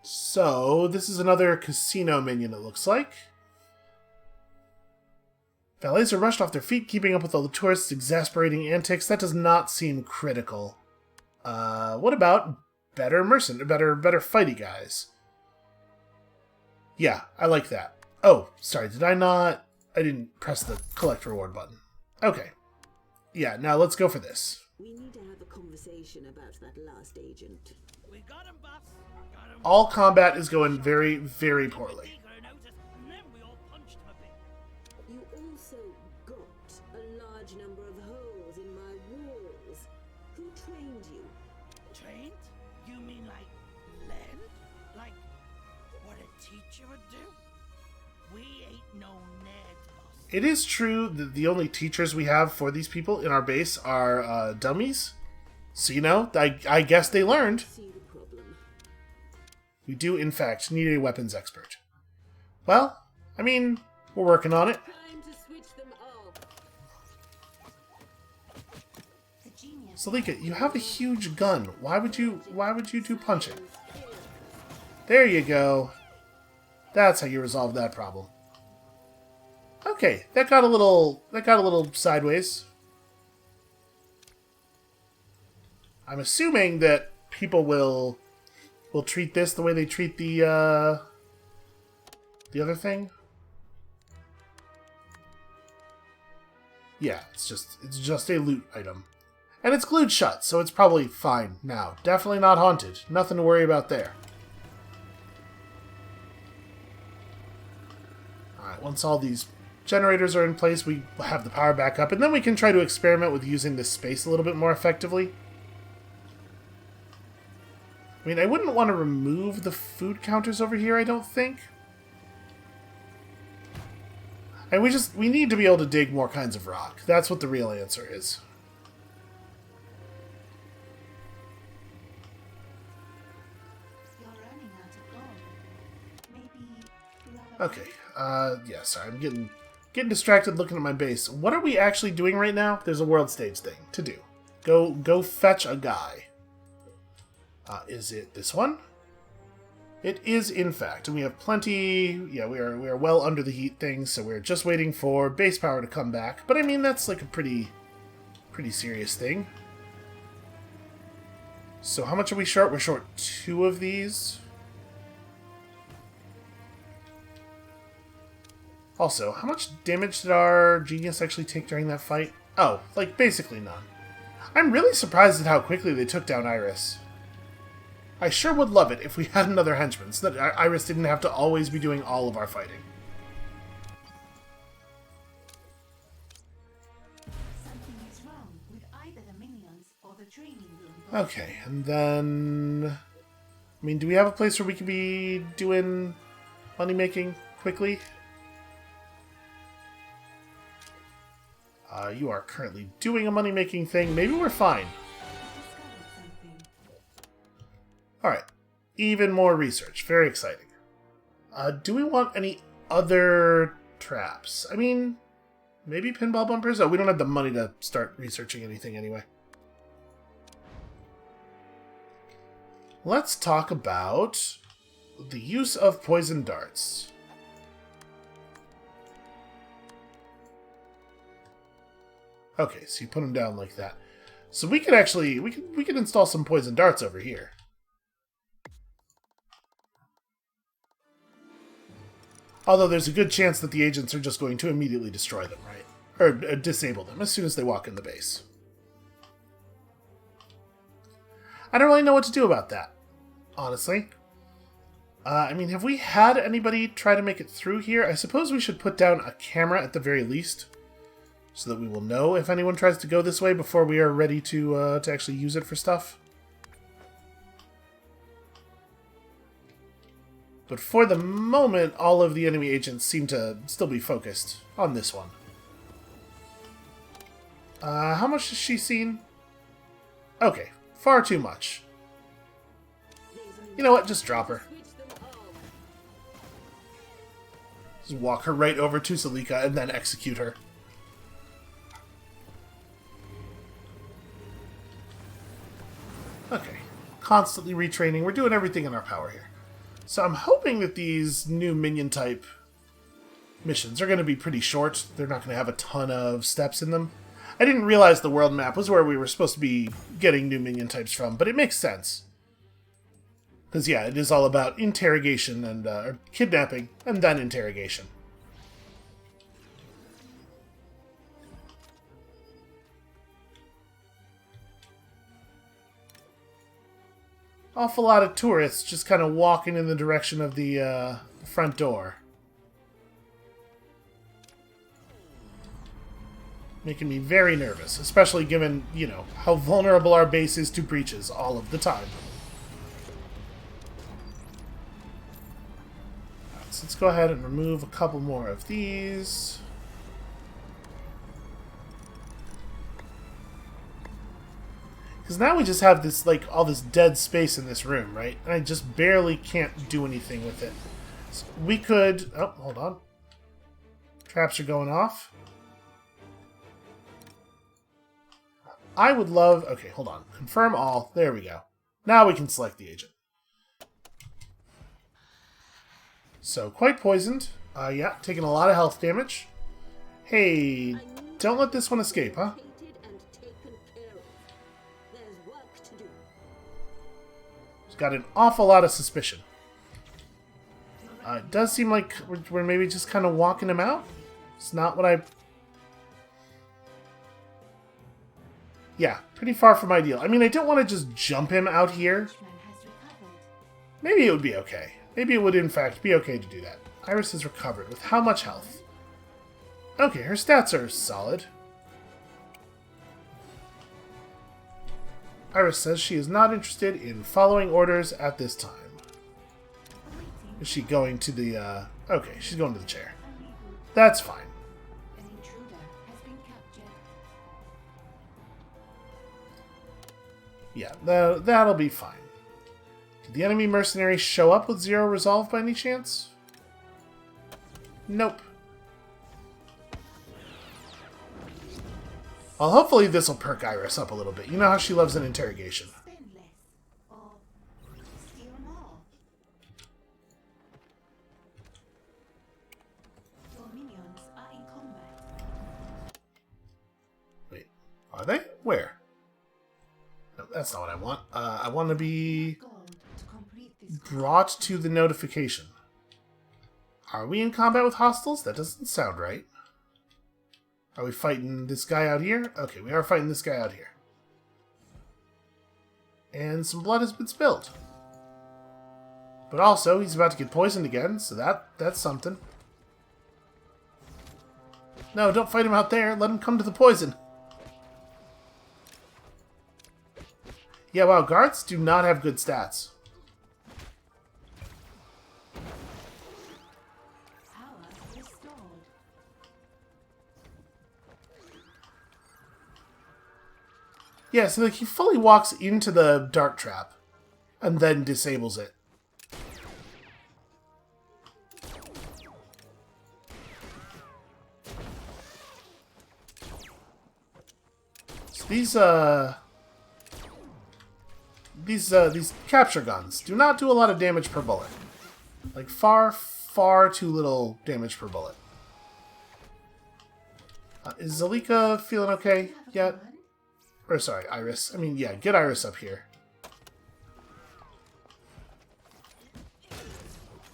So, this is another casino minion, it looks like. Valets are rushed off their feet, keeping up with all the tourists' exasperating antics. That does not seem critical. What about better fighty guys? Yeah, I like that. Oh, sorry, did I not... I didn't press the collect reward button. Okay. Yeah, now let's go for this. We need to have a conversation about that last agent. We got him, boss. Got him. All combat is going very, very poorly. He got a notice, and then we all punched him a bit. You also got a large number of holes in my walls. Who trained you? Trained? You mean like learned? Like what a teacher would do? We ain't no nerds, boss. It is true that the only teachers we have for these people in our base are dummies. So, you know, I guess they learned. See the problem. We do, in fact, need a weapons expert. Well, I mean, we're working on it. Time to switch them off. The genius. Zalika, you have a huge gun. Why would you do punching? There you go. That's how you resolve that problem. Okay, that got a little sideways. I'm assuming that people will treat this the way they treat the other thing. Yeah, it's just a loot item. And it's glued shut, so it's probably fine now. Definitely not haunted. Nothing to worry about there. Alright, once all these generators are in place, we have the power back up, and then we can try to experiment with using this space a little bit more effectively. I mean, I wouldn't want to remove the food counters over here, I don't think. And we need to be able to dig more kinds of rock. That's what the real answer is. You're running out of gold. Maybe you have a Okay, yeah, sorry, I'm getting distracted looking at my base. What are we actually doing right now? There's a world stage thing to do. Go fetch a guy. Is it this one? It is, in fact, and we have plenty. Yeah, we are well under the heat thing, so we're just waiting for base power to come back. But I mean, that's like a pretty serious thing. So how much are we short? We're short 2 of these. Also, how much damage did our genius actually take during that fight? Oh, like basically none. I'm really surprised at how quickly they took down Iris. I sure would love it if we had another henchman, so that Iris didn't have to always be doing all of our fighting. something is wrong with either the minions or the training room. Okay, and then... I mean, do we have a place where we can be doing money making quickly? You are currently doing a money-making thing. Maybe we're fine. Discovered something. Alright. Even more research. Very exciting. Do we want any other traps? I mean, maybe pinball bumpers? Oh, we don't have the money to start researching anything anyway. Let's talk about the use of poison darts. Okay, so you put them down like that. So we could actually, we could install some poison darts over here. Although there's a good chance that the agents are just going to immediately destroy them, right? Or disable them as soon as they walk in the base. I don't really know what to do about that, honestly. I mean, have we had anybody try to make it through here? I suppose we should put down a camera at the very least, so that we will know if anyone tries to go this way before we are ready to actually use it for stuff. But for the moment, all of the enemy agents seem to still be focused on this one. How much has she seen? Okay, far too much. You know what? Just drop her. Just walk her right over to Salika and then execute her. Okay. Constantly retraining. We're doing everything in our power here. So I'm hoping that these new minion type missions are going to be pretty short. They're not going to have a ton of steps in them. I didn't realize the world map was where we were supposed to be getting new minion types from, but it makes sense. Because, yeah, it is all about interrogation and or kidnapping and then interrogation. Awful lot of tourists just kind of walking in the direction of the front door. Making me very nervous, especially given, you know, how vulnerable our base is to breaches all of the time. Right, so let's go ahead and remove a couple more of these. Because now we just have this, like, all this dead space in this room, right? And I just barely can't do anything with it. So we could... Oh, hold on. Traps are going off. I would love... Okay, hold on. Confirm all. There we go. Now we can select the agent. So, quite poisoned. Yeah, taking a lot of health damage. Hey, don't let this one escape, huh? He's got an awful lot of suspicion. It does seem like we're maybe just kind of walking him out. It's not what I... Yeah, pretty far from ideal. I mean, I don't want to just jump him out here. Maybe it would be okay. Maybe it would, in fact, be okay to do that. Iris has recovered. With how much health? Okay, her stats are solid. Iris says she is not interested in following orders at this time. Is she going to the, Okay, she's going to the chair. That's fine. An intruder has been captured. Yeah, that'll be fine. Did the enemy mercenary show up with 0 resolve by any chance? Nope. Well, hopefully this will perk Iris up a little bit. You know how she loves an interrogation. Spend less. Or steal more. Your minions are in combat. Wait, are they? Where? No, that's not what I want. I want to be Gold to complete this. brought to the notification. Are we in combat with hostiles? That doesn't sound right. Are we fighting this guy out here? Okay, we are fighting this guy out here. And some blood has been spilled. But also, he's about to get poisoned again, so that's something. No, don't fight him out there. Let him come to the poison. Yeah, wow, guards do not have good stats. Power restored. Yeah, so like he fully walks into the dart trap and then disables it. So these capture guns do not do a lot of damage per bullet. Like far too little damage per bullet. Is Zalika feeling okay yet? Or sorry, Iris. I mean, yeah, get Iris up here.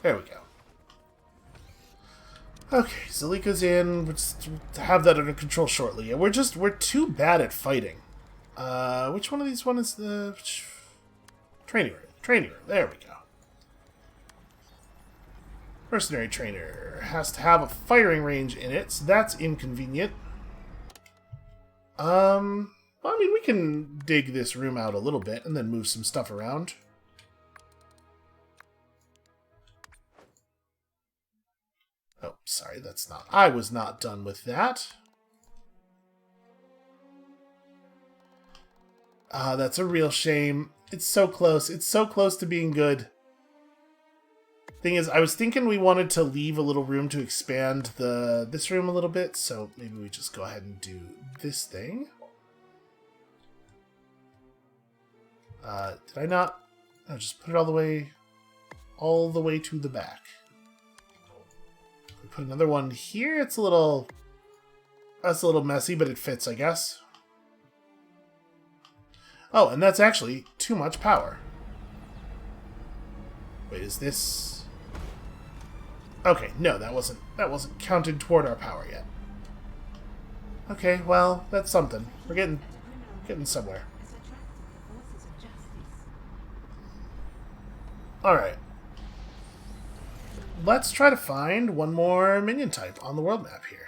There we go. Okay, Zalika's in. We'll just have that under control shortly. And we're too bad at fighting. Which one of these one is the training room? Training room. There we go. Mercenary trainer has to have a firing range in it, so that's inconvenient. Well, I mean, we can dig this room out a little bit and then move some stuff around. Oh, sorry, that's not... I was not done with that. That's a real shame. It's so close. It's so close to being good. Thing is, I was thinking we wanted to leave a little room to expand this room a little bit, so maybe we just go ahead and do this thing. Did I not? No, just put it all the way to the back. We put another one here. That's a little messy, but it fits, I guess. Oh, and that's actually too much power. Wait, is this... Okay, no, that wasn't counted toward our power yet. Okay, well, that's something. We're getting somewhere. Alright. Let's try to find one more minion type on the world map here.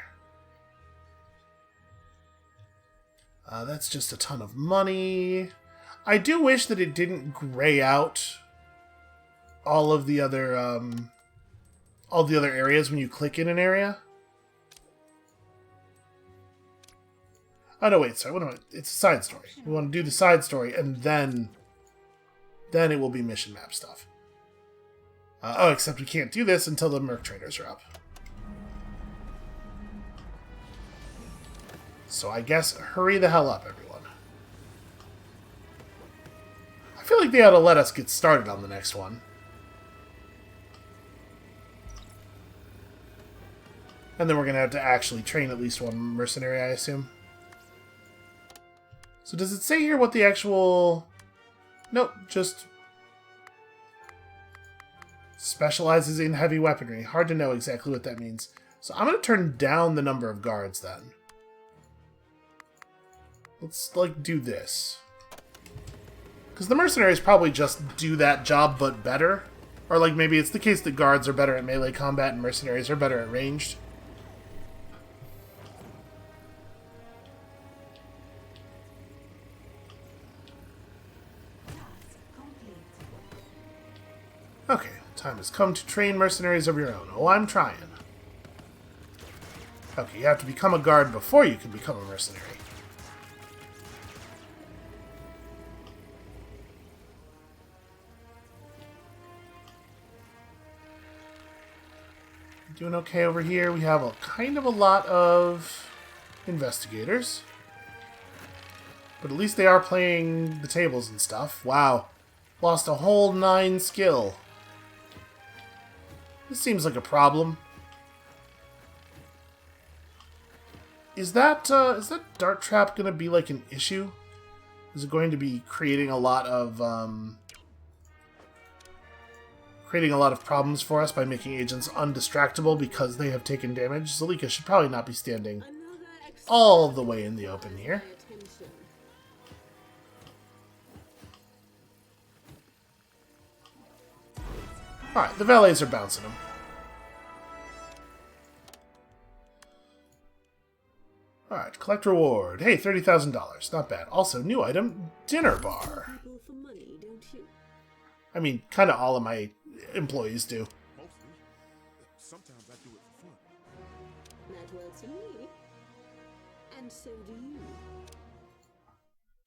That's just a ton of money. I do wish that it didn't gray out all the other areas when you click in an area. Oh no, wait, sorry. It's a side story. We want to do the side story, and then it will be mission map stuff. Oh, except we can't do this until the Merc Traders are up. So I guess hurry the hell up, everyone. I feel like they ought to let us get started on the next one. And then we're going to have to actually train at least one mercenary, I assume. So does it say here what the actual... Nope, just... specializes in heavy weaponry. Hard to know exactly what that means. So I'm going to turn down the number of guards then. Let's, like, do this. Because the mercenaries probably just do that job, but better. Or, like, maybe it's the case that guards are better at melee combat and mercenaries are better at ranged. Okay, time has come to train mercenaries of your own. Oh, I'm trying. Okay, you have to become a guard before you can become a mercenary. Doing okay over here. We have kind of a lot of investigators. But at least they are playing the tables and stuff. Wow. Lost a whole 9 skill. This seems like a problem. Is that dart trap going to be like an issue? Is it going to be creating a lot of problems for us by making agents undistractable because they have taken damage? Zalika should probably not be standing all the way in the open here. Alright, the valets are bouncing him. Alright, collect reward. Hey, $30,000. Not bad. Also, new item, dinner bar. For money, don't you? I mean, kind of all of my employees do. Mostly. Sometimes I do it for fun. That works for me. And so do you.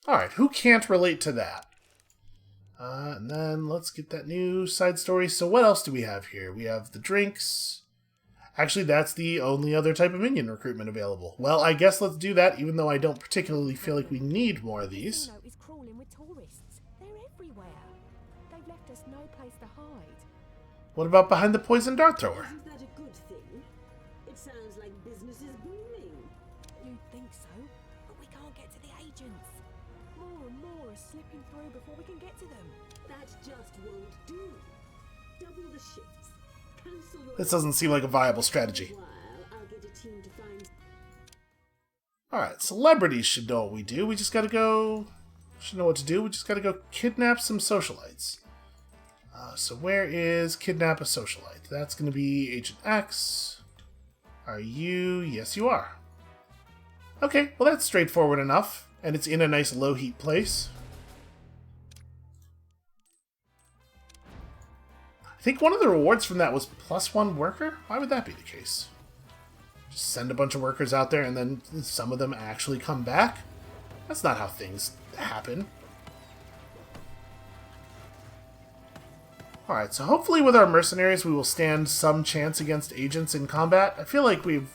Alright, who can't relate to that? And then let's get that new side story. So what else do we have here? We have the drinks. Actually, that's the only other type of minion recruitment available. Well, I guess let's do that, even though I don't particularly feel like we need more of these. Casino is crawling with tourists. They're everywhere. They've left us no place to hide. What about behind the poison dart thrower? Isn't that a good thing? It sounds like business is booming. You'd think so, but we can't get to the agents. More and more are slipping through before we can get to them. That just won't do. Double the shifts. Cancel your This doesn't seem like a viable strategy. while I'll get a team to find. Alright, celebrities should know what we do. We just gotta go... Should know what to do. We just gotta go kidnap some socialites. So where is kidnap a socialite? That's gonna be Agent X. Are you? Yes, you are. Okay, well that's straightforward enough. And it's in a nice low heat place. I think one of the rewards from that was +1 worker? Why would that be the case? Just send a bunch of workers out there and then some of them actually come back? That's not how things happen. Alright, so hopefully with our mercenaries we will stand some chance against agents in combat. I feel like we've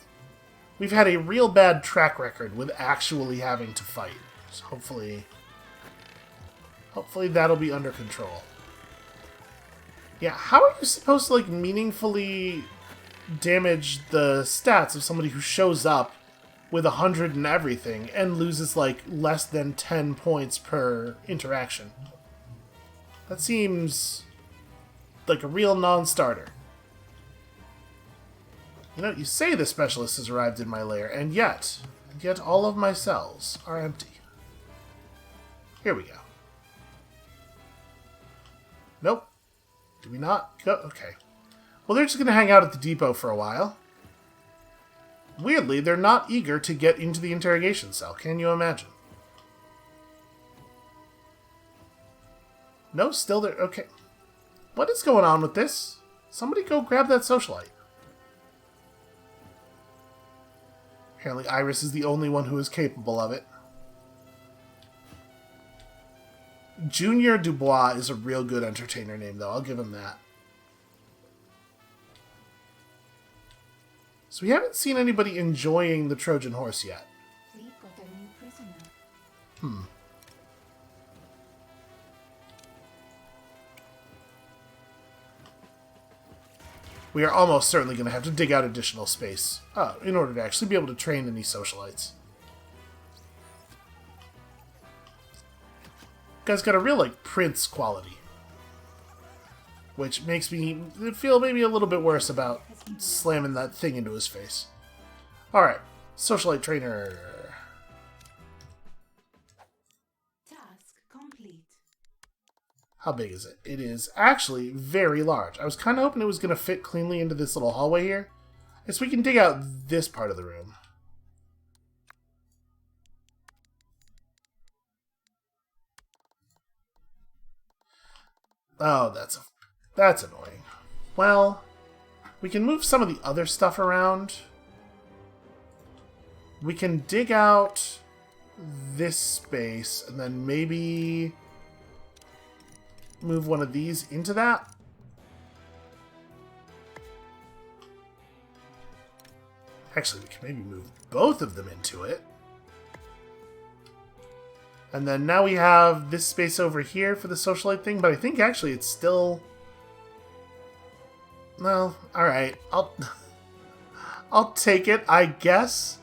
had a real bad track record with actually having to fight. So hopefully that'll be under control. Yeah, how are you supposed to, like, meaningfully damage the stats of somebody who shows up with 100 and everything and loses, like, less than 10 points per interaction? That seems like a real non-starter. You know, you say the specialist has arrived in my lair, and yet all of my cells are empty. Here we go. Nope. Do we not go? Okay. Well, they're just going to hang out at the depot for a while. Weirdly, they're not eager to get into the interrogation cell. Can you imagine? No, still there. Okay. What is going on with this? Somebody go grab that socialite. Apparently Iris is the only one who is capable of it. Junior Dubois is a real good entertainer name, though. I'll give him that. So we haven't seen anybody enjoying the Trojan horse yet. We've got a new prisoner. We are almost certainly going to have to dig out additional space in order to actually be able to train any socialites. Guy's got a real, like, prince quality. Which makes me feel maybe a little bit worse about slamming that thing into his face. Alright, socialite trainer. Task complete. How big is it? It is actually very large. I was kind of hoping it was going to fit cleanly into this little hallway here. So we can dig out this part of the room. Oh, that's annoying. Well, we can move some of the other stuff around. We can dig out this space and then maybe move one of these into that. Actually, we can maybe move both of them into it. And then now we have this space over here for the socialite thing, but I think actually it's still... Well, alright. I'll take it, I guess.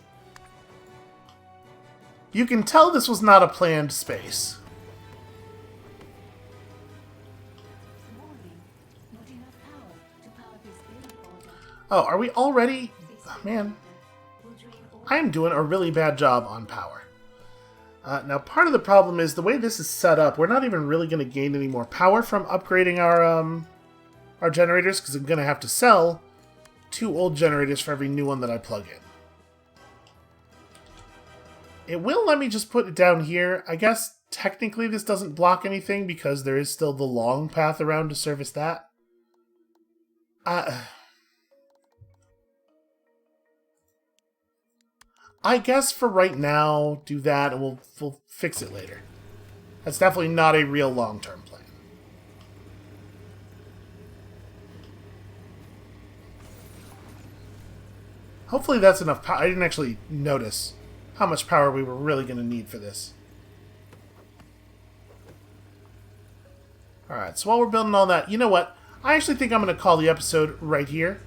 You can tell this was not a planned space. Warning. Not enough power to power this build order. Oh, are we already... Oh, man, Will drain all I am doing a really bad job on power. Now, part of the problem is the way this is set up, we're not even really going to gain any more power from upgrading our generators, because I'm going to have to sell 2 old generators for every new one that I plug in. It will let me just put it down here. I guess technically this doesn't block anything because there is still the long path around to service that. I guess for right now, do that and we'll fix it later. That's definitely not a real long-term plan. Hopefully that's enough power. I didn't actually notice how much power we were really going to need for this. Alright, so while we're building all that, you know what? I actually think I'm going to call the episode right here.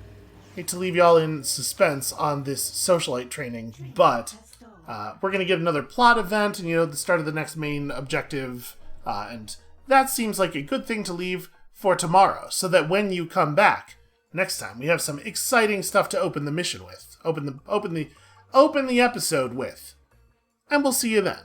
Hate to leave y'all in suspense on this socialite training, but we're going to get another plot event and, you know, the start of the next main objective, and that seems like a good thing to leave for tomorrow, so that when you come back next time, we have some exciting stuff to open the mission with, open the episode with, and we'll see you then.